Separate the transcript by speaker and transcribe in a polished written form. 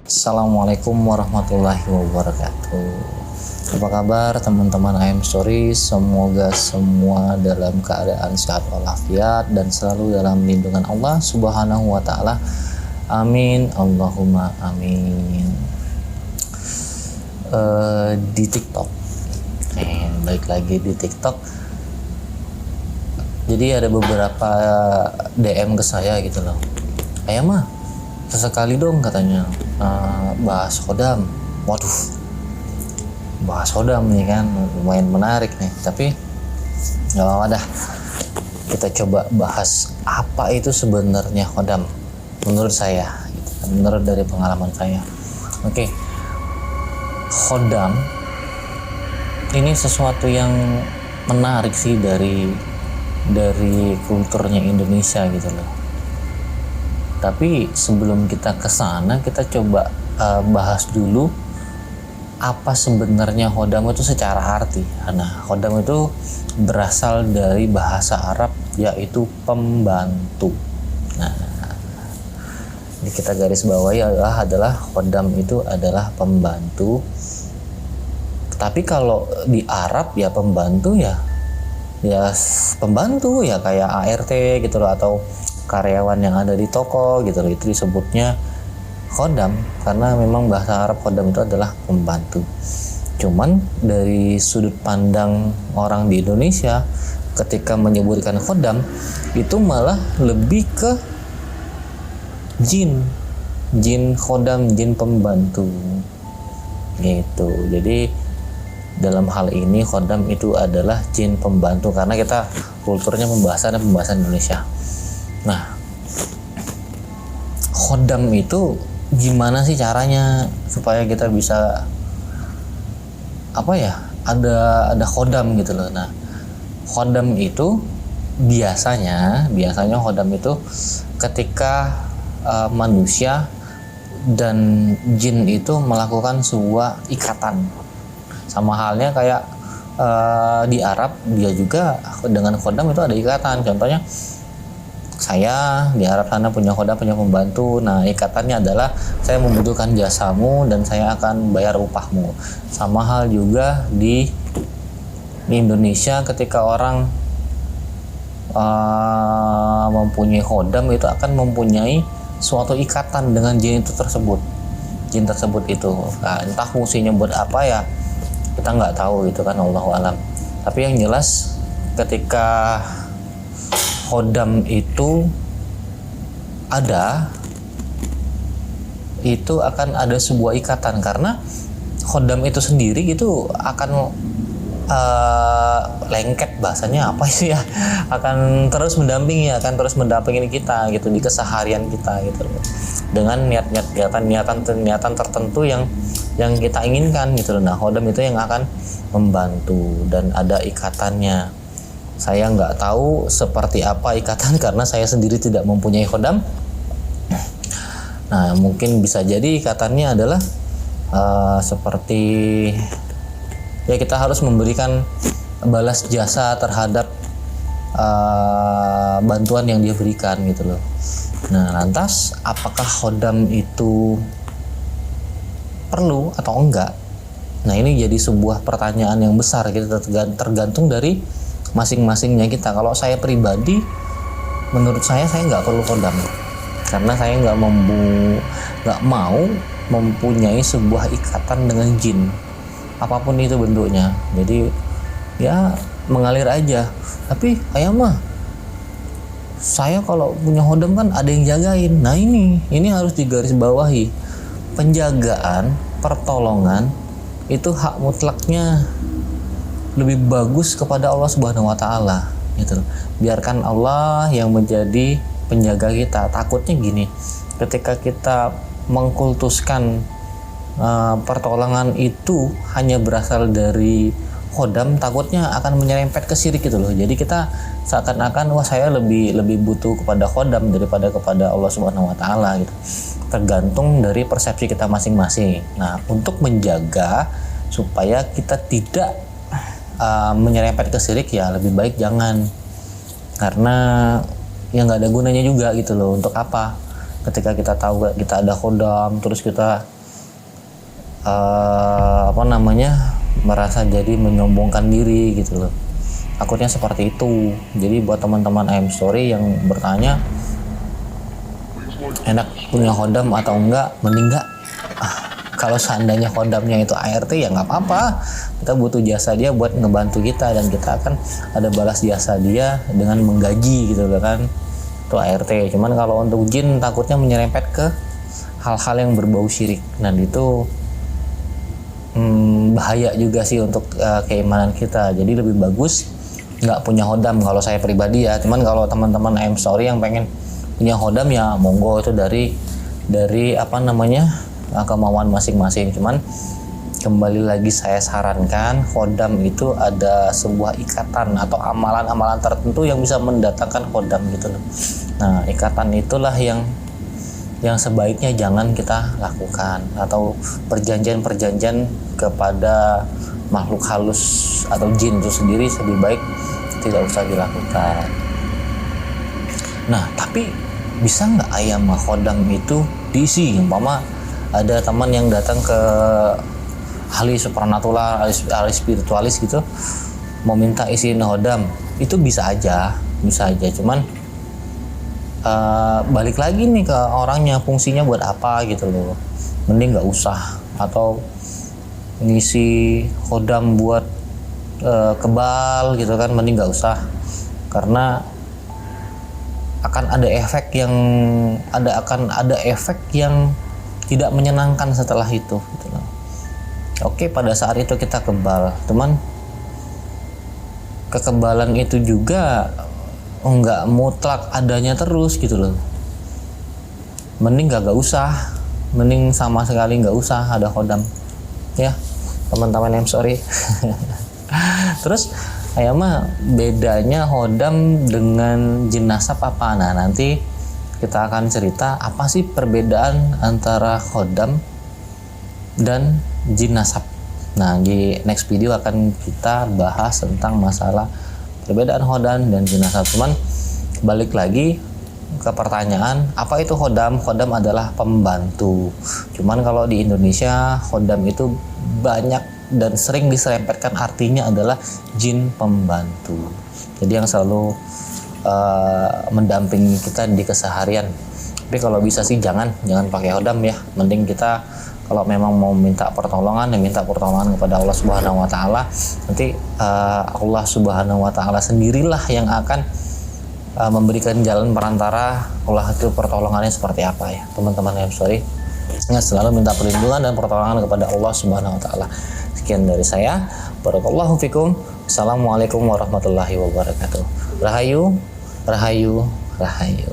Speaker 1: Assalamualaikum warahmatullahi wabarakatuh. Apa kabar teman-teman IM Stories? Semoga semua dalam keadaan sehat walafiat dan selalu dalam lindungan Allah Subhanahu wa taala. Amin. Allahumma amin. Di TikTok. Balik lagi di TikTok. Jadi ada beberapa DM ke saya gitu loh. Ayah mah sesekali dong katanya bahas Khodam. Waduh, bahas Khodam nih kan lumayan menarik nih. Tapi nggak apa-apa dah, kita coba bahas apa itu sebenarnya Khodam menurut saya gitu. Menurut dari pengalaman saya. Oke. Khodam ini sesuatu yang menarik sih dari kulturnya Indonesia gitu loh. Tapi sebelum kita ke sana, kita coba bahas dulu apa sebenarnya Khodam itu secara arti. Nah, Khodam itu berasal dari bahasa Arab yaitu pembantu. Nah, ini kita garis bawahi adalah Khodam itu adalah pembantu. Tapi kalau di Arab ya pembantu ya pembantu ya kayak ART gitu loh, atau karyawan yang ada di toko gitu loh, itu disebutnya Khodam karena memang bahasa Arab Khodam itu adalah pembantu. Cuman dari sudut pandang orang di Indonesia ketika menyebutkan Khodam itu malah lebih ke jin Khodam, jin pembantu gitu. Jadi dalam hal ini Khodam itu adalah jin pembantu karena kita kulturnya pembahasan Indonesia. Nah, Khodam itu gimana sih caranya supaya kita bisa ada Khodam gitu loh. Nah, Khodam itu biasanya Khodam itu ketika manusia dan jin itu melakukan sebuah ikatan, sama halnya kayak di Arab dia juga dengan Khodam itu ada ikatan. Contohnya saya di Arab sana punya Khodam, punya pembantu. Nah, ikatannya adalah saya membutuhkan jasamu dan saya akan bayar upahmu. Sama hal juga di Indonesia ketika orang mempunyai Khodam itu akan mempunyai suatu ikatan dengan jin tersebut itu. Nah, entah fungsinya buat apa ya kita nggak tahu gitu kan, Allahu alam. Tapi yang jelas ketika Khodam itu ada, itu akan ada sebuah ikatan karena Khodam itu sendiri itu akan lengket, bahasanya apa sih ya, akan terus mendampingi kita gitu di keseharian kita gitu loh, dengan niatan tertentu yang kita inginkan gitu loh. Nah, Khodam itu yang akan membantu dan ada ikatannya. Saya nggak tahu seperti apa ikatan karena saya sendiri tidak mempunyai Khodam. Nah, mungkin bisa jadi ikatannya adalah seperti ya kita harus memberikan balas jasa terhadap bantuan yang dia berikan gitu loh. Nah, lantas apakah Khodam itu perlu atau enggak? Nah, ini jadi sebuah pertanyaan yang besar gitu, tergantung dari masing-masingnya kita. Kalau saya pribadi, menurut saya nggak perlu Khodam karena saya nggak mau mempunyai sebuah ikatan dengan jin apapun itu bentuknya. Jadi ya mengalir aja. Tapi kayak mah saya kalau punya Khodam kan ada yang jagain. Nah, ini harus digarisbawahi. Penjagaan, pertolongan itu hak mutlaknya lebih bagus kepada Allah Subhanahu wa taala gitu. Biarkan Allah yang menjadi penjaga kita. Takutnya gini, ketika kita mengkultuskan pertolongan itu hanya berasal dari Khodam, takutnya akan menyerempet ke syirik gitu loh. Jadi kita seakan-akan saya lebih butuh kepada Khodam daripada kepada Allah Subhanahu wa taala gitu. Tergantung dari persepsi kita masing-masing. Nah, untuk menjaga supaya kita tidak menyerempet ke syirik ya lebih baik jangan, karena ya nggak ada gunanya juga gitu loh. Untuk apa ketika kita tahu kita ada Khodam terus kita merasa jadi menyombongkan diri gitu loh. Takutnya seperti itu. Jadi buat teman-teman IM Story yang bertanya enak punya khodam atau enggak, mending enggak. Kalau seandainya khodamnya itu ART ya nggak apa-apa, kita butuh jasa dia buat ngebantu kita dan kita akan ada balas jasa dia dengan menggaji gitu kan, itu ART. Cuman kalau untuk jin takutnya menyerempet ke hal-hal yang berbau syirik, dan itu bahaya juga sih untuk keimanan kita. Jadi lebih bagus nggak punya khodam kalau saya pribadi ya. Cuman kalau teman-teman IM Story yang pengen punya khodam ya monggo, itu dari kemauan masing-masing. Cuman kembali lagi saya sarankan, khodam itu ada sebuah ikatan atau amalan-amalan tertentu yang bisa mendatangkan khodam gitu loh. Nah, ikatan itulah yang sebaiknya jangan kita lakukan, atau perjanjian-perjanjian kepada makhluk halus atau jin itu sendiri lebih baik tidak usah dilakukan. Nah, tapi bisa nggak ayam khodam itu diisi? Umpama ada teman yang datang ke ahli supernatural, ahli spiritualis gitu, mau minta isiin khodam, itu bisa aja. Cuman balik lagi nih ke orangnya, fungsinya buat apa gitu loh. Mending nggak usah. Atau ngisi khodam buat kebal gitu kan, mending nggak usah, karena akan ada efek yang tidak menyenangkan setelah itu gitu loh. Oke, pada saat itu kita kebal, teman, kekebalan itu juga nggak mutlak adanya terus gitu loh. Mending nggak usah, mending sama sekali nggak usah ada khodam ya teman-teman. I'm sorry. Terus bedanya khodam dengan jin nasab apa? Nah, nanti kita akan cerita apa sih perbedaan antara khodam dan jin nasab. Nah, di next video akan kita bahas tentang masalah perbedaan khodam dan jin nasab. Cuman balik lagi ke pertanyaan, apa itu khodam? Khodam adalah pembantu. Cuman kalau di Indonesia khodam itu banyak dan sering diserempetkan artinya adalah jin pembantu. Jadi yang selalu mendampingi kita di keseharian. Tapi kalau bisa sih jangan pakai khodam ya. Mending kita kalau memang mau minta pertolongan kepada Allah Subhanahu wa taala. Nanti Allah Subhanahu wa taala sendirilah yang akan memberikan jalan perantara. Allah itu pertolongannya seperti apa ya, teman-teman. I'm sorry. Ingat selalu minta perlindungan dan pertolongan kepada Allah Subhanahu wa taala. Sekian dari saya. Barakallahu fikum. Assalamualaikum warahmatullahi wabarakatuh. Rahayu, rahayu, rahayu.